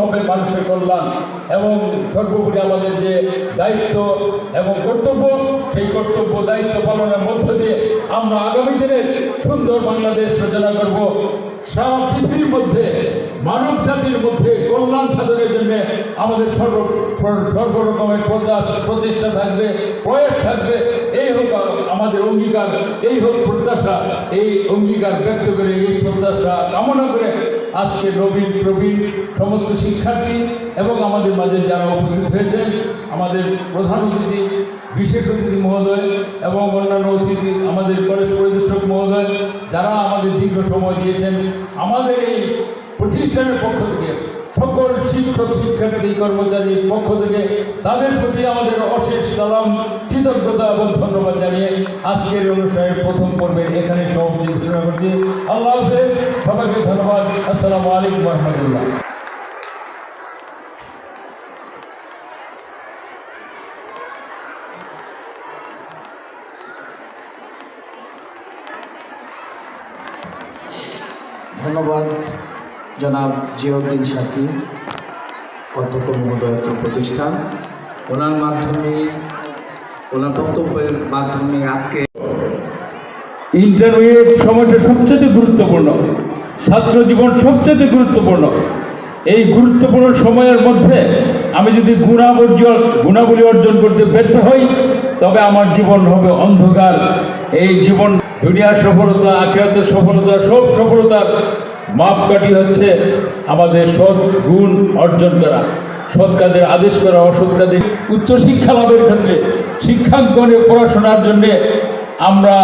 হবে মানুষের কল্যাণ এবং সর্বোপরি আমাদের যে দায়িত্ব এবং কর্তব্য, সেই কর্তব্য দায়িত্ব পালনের মধ্য দিয়ে আমরা আগামী দিনে সুন্দর বাংলাদেশ রচনা করব। সারা পৃথিবীর মধ্যে মানব জাতির মধ্যে কল্যাণ সাধনের জন্য আমাদের সর্বরকমের প্রচেষ্টা থাকবে, প্রয়াস থাকবে। এই হোক আমাদের অঙ্গীকার, এই হোক প্রত্যাশা। এই অঙ্গীকার ব্যক্ত করে, এই প্রত্যাশা কামনা করে আজকে নবীন প্রবীণ সমস্ত শিক্ষার্থী এবং আমাদের মাঝে যারা উপস্থিত হয়েছেন, আমাদের প্রধান অতিথি, বিশেষ অতিথি মহোদয় এবং অন্যান্য অতিথি, আমাদের কলেজ পরিদর্শক মহোদয়, যারা আমাদের দীর্ঘ সময় দিয়েছেন, আমাদের এই প্রতিষ্ঠানের পক্ষ থেকে সকল শিক্ষক শিক্ষার্থী কর্মচারীর পক্ষ থেকে তাদের প্রতি আমাদের অশেষ সালাম, কৃতজ্ঞতা এবং ধন্যবাদ জানিয়ে আজকের অনুষ্ঠানের প্রথম পর্বে এখানে সমাপ্তি ঘোষণা করছি। আল্লাহ হাফেজ, সবাইকে ধন্যবাদ। আসসালামু আলাইকুম ওয়া রাহমাতুল্লাহ। ধন্যবাদ জনাব জিয়াউদ্দিন শাকির, অধ্যক্ষ মহোদয় প্রতিষ্ঠান। ওনার মাধ্যমে, ওনার বক্তব্যের মাধ্যমে আজকে ইন্টারমিডিয়েট সময়টা সবচেয়ে গুরুত্বপূর্ণ, ছাত্র জীবন সবচেয়ে গুরুত্বপূর্ণ। এই গুরুত্বপূর্ণ সময়ের মধ্যে আমি যদি গুণাবলী অর্জন করতে ব্যর্থ হই, তবে আমার জীবন হবে অন্ধকার। এই জীবন দুনিয়ার সফলতা, আখিরাতের সফলতা, সব সফলতার মাপকাঠি হচ্ছে আমাদের সৎ গুণ অর্জন করা, সৎ কাজের আদেশ করা, অসৎ কাজে। উচ্চশিক্ষা লাভের ক্ষেত্রে শিক্ষাঙ্গনে পড়াশোনার জন্যে আমরা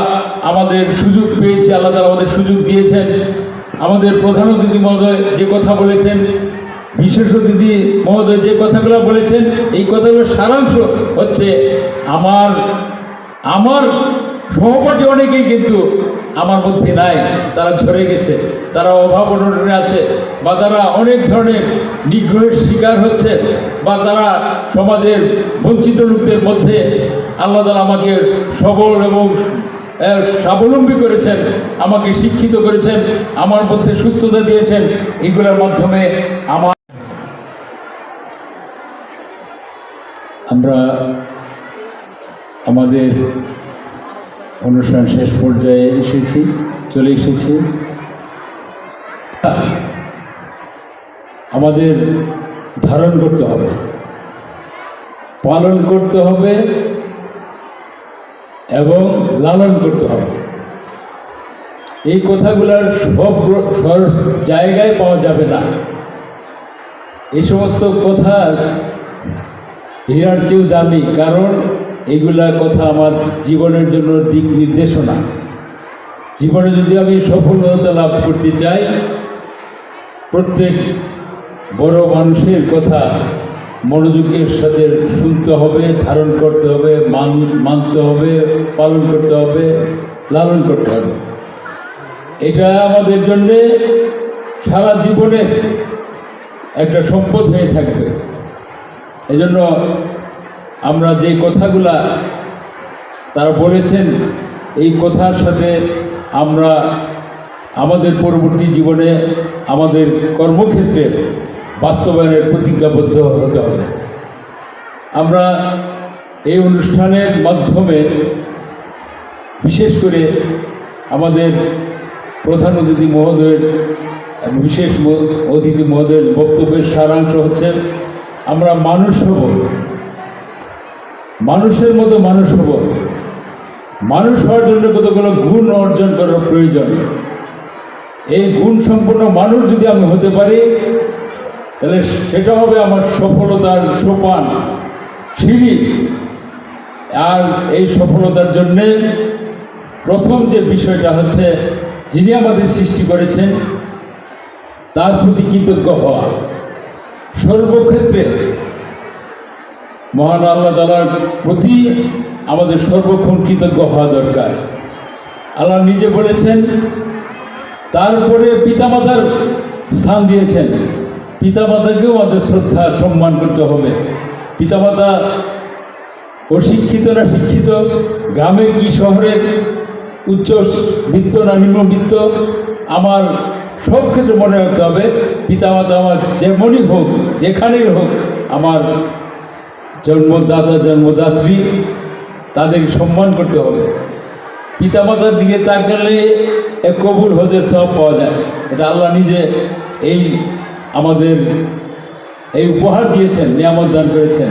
আমাদের সুযোগ পেয়েছি, আল্লাহ তাআলা আমাদের সুযোগ দিয়েছেন। আমাদের প্রধান অতিথি মহোদয় যে কথা বলেছেন, বিশেষ অতিথি মহোদয় যে কথাগুলো বলেছেন, এই কথাগুলোর সারাংশ হচ্ছে আমার সহপাঠী অনেকেই কিন্তু আমার মধ্যে নাই, তারা ঝরে গেছে, তারা অভাব অনটনে আছে, বা তারা অনেক ধরনের নিগ্রহের শিকার হচ্ছে, বা তারা সমাজের বঞ্চিত লোকদের মধ্যে আল্লাহ তাআলা আমাকে সবল এবং স্বাবলম্বী করেছেন, আমাকে শিক্ষিত করেছেন, আমার মধ্যে সুস্থতা দিয়েছেন। এগুলোর মাধ্যমে আমরা আমাদের অনুষ্ঠান শেষ পর্যায়ে চলে এসেছি। আমাদের ধারণ করতে হবে, পালন করতে হবে এবং লালন করতে হবে। এই কথাগুলোর সব জায়গায় পাওয়া যাবে না। এই সমস্ত কথা হীরার চেয়েও দামি, কারণ এগুলা কথা আমার জীবনের জন্য দিক নির্দেশনা। জীবনে যদি আমি সফলতা লাভ করতে চাই, প্রত্যেক বড় মানুষের কথা মনোযোগের সাথে শুনতে হবে, ধারণ করতে হবে, মানতে হবে, পালন করতে হবে, লালন করতে হবে। এটা আমাদের জন্যে সারা জীবনের একটা সম্পদ হয়ে থাকবে। এজন্য আমরা যে কথাগুলা তারা বলেছেন, এই কথার সাথে আমরা আমাদের পরবর্তী জীবনে আমাদের কর্মক্ষেত্রে বাস্তবায়নের প্রতিজ্ঞাবদ্ধ হতে হবে। আমরা এই অনুষ্ঠানের মাধ্যমে বিশেষ করে আমাদের প্রধান অতিথি মহোদয়ের, বিশেষ অতিথি মহোদয়ের বক্তব্যের সারাংশ হচ্ছে, আমরা মানুষ হব, মানুষের মতো মানুষ হব। মানুষ হওয়ার জন্য কতগুলো গুণ অর্জন করার প্রয়োজন। এই গুণ সম্পন্ন মানুষ যদি আমি হতে পারি, তাহলে সেটা হবে আমার সফলতার সোপান, সিঁড়ি। আর এই সফলতার জন্যে প্রথম যে বিষয়টা হচ্ছে, যিনি আমাদের সৃষ্টি করেছেন তার প্রতি কৃতজ্ঞ হওয়া। সর্বক্ষেত্রে মহান আল্লাহ তাআলার প্রতি আমাদের সর্বক্ষণ কৃতজ্ঞ হওয়া দরকার। আল্লাহ নিজে বলেছেন, তারপরে পিতামাতার স্থান দিয়েছেন, পিতামাতাকেও আমাদের শ্রদ্ধা সম্মান করতে হবে। পিতামাতা অশিক্ষিত না শিক্ষিত, গ্রামের কি শহরের, উচ্চবিত্ত না নিম্নবিত্ত, আমার সব ক্ষেত্রে মনে রাখতে হবে পিতামাতা আমার যেমনই হোক যেখানেই হোক আমার জন্মদাতা জন্মদাত্রী তাদের সম্মান করতে হবে। পিতামাতার দিকে তাকালে এক কবুল হজের সব পাওয়া যায়। এটা আল্লাহ নিজে এই আমাদের এই উপহার দিয়েছেন, নিয়ামত দান করেছেন।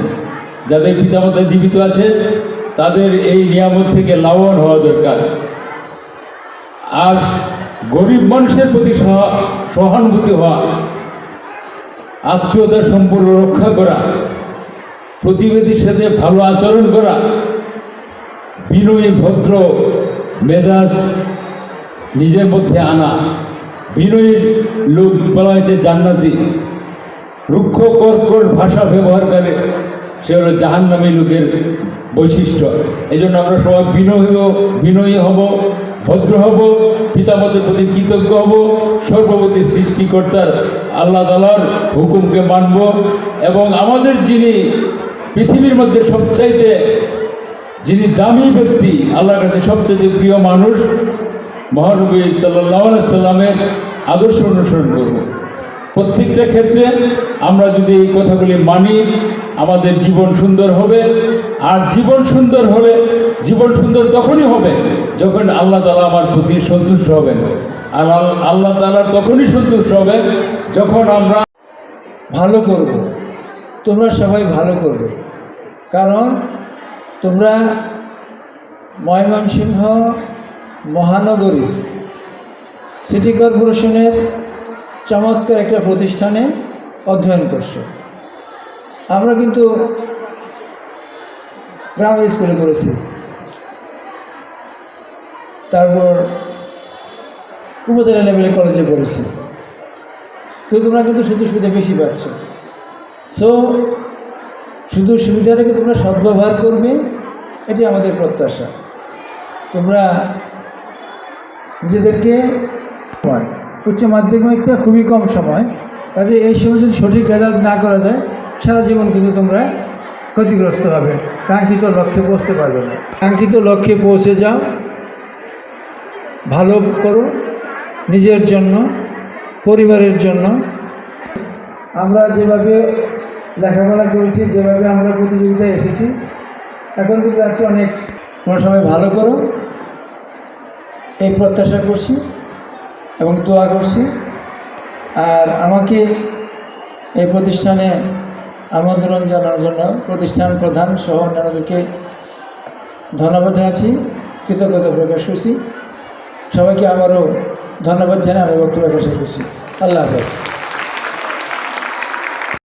যাদের পিতামাতা জীবিত আছে তাদের এই নিয়ামত থেকে লাভবান হওয়া দরকার। আর গরিব মানুষের প্রতি সহানুভূতি হওয়া, আত্মীয়তার সম্পর্ক রক্ষা করা, প্রতিবেশীর সাথে ভালো আচরণ করা, বিনয়ী ভদ্র মেজাজ নিজের মধ্যে আনা। বিনয়ী লোক বলা হয়েছে জান্নাতি, রুক্ষ কর্কশ ভাষা ব্যবহার করে সে হলো জাহান্নামী লোকের বৈশিষ্ট্য। এই জন্য আমরা সবাই বিনয়ী হব, ভদ্র হব, পিতামাতার প্রতি কৃতজ্ঞ হব, সর্বপ্রতি সৃষ্টিকর্তার আল্লাহ তাআলার হুকুমকে মানব এবং আমাদের যিনি পৃথিবীর মধ্যে সবচাইতে যিনি দামি ব্যক্তি, আল্লাহর কাছে সবচেয়ে প্রিয় মানুষ মহানবী সাল্লাল্লাহু আলাইহি সাল্লামের আদর্শ অনুসরণ করব। প্রত্যেকটা ক্ষেত্রে আমরা যদি এই কথাগুলি মানি আমাদের জীবন সুন্দর হবে। আর জীবন সুন্দর হলে জীবন সুন্দর তখনই হবে যখন আল্লাহ তাআলা আমার প্রতি সন্তুষ্ট হবেন। আর আল্লাহ তাআলা তখনই সন্তুষ্ট হবেন যখন আমরা ভালো করব। তোমরা সবাই ভালো করবে, কারণ তোমরা ময়মনসিংহ মহানগরীর সিটি কর্পোরেশনের চমৎকার একটা প্রতিষ্ঠানে অধ্যয়ন করছো। আমরা কিন্তু গ্রামে স্কুলে করেছি, তারপর উপজেলা লেভেলে কলেজে পড়েছি, তো তোমরা কিন্তু সুযোগ সুবিধা বেশি পাচ্ছ। সো সুযোগ সুবিধাটাকে তোমরা সদ্ব্যবহার করবে, এটি আমাদের প্রত্যাশা। তোমরা নিজেদেরকে উচ্চ মাধ্যমিকটা খুবই কম সময়, কাজে এই সময় যদি সঠিক রেজাল্ট না করা যায় সারা জীবন কিন্তু তোমরা ক্ষতিগ্রস্ত হবে, কাঙ্ক্ষিত লক্ষ্যে পৌঁছতে পারবে না। কাঙ্ক্ষিত লক্ষ্যে পৌঁছে যাও, ভালো করো নিজের জন্য, পরিবারের জন্য। আমরা যেভাবে লেখাপড়া করেছি, যেভাবে আমরা প্রতিযোগিতায় এসেছি, এখন কিন্তু আছে অনেক। তোমরা সবাই ভালো করো এই প্রত্যাশা করছি এবং দোয়া করছি। আর আমাকে এই প্রতিষ্ঠানে আমন্ত্রণ জানানোর জন্য প্রতিষ্ঠান প্রধান সহ অন্যান্যদেরকে ধন্যবাদ জানাচ্ছি, কৃতজ্ঞতা প্রকাশ করছি। সবাইকে আবারও ধন্যবাদ জানাই আমি বক্তব্য শেষ করছি। আল্লাহ হাফেজ।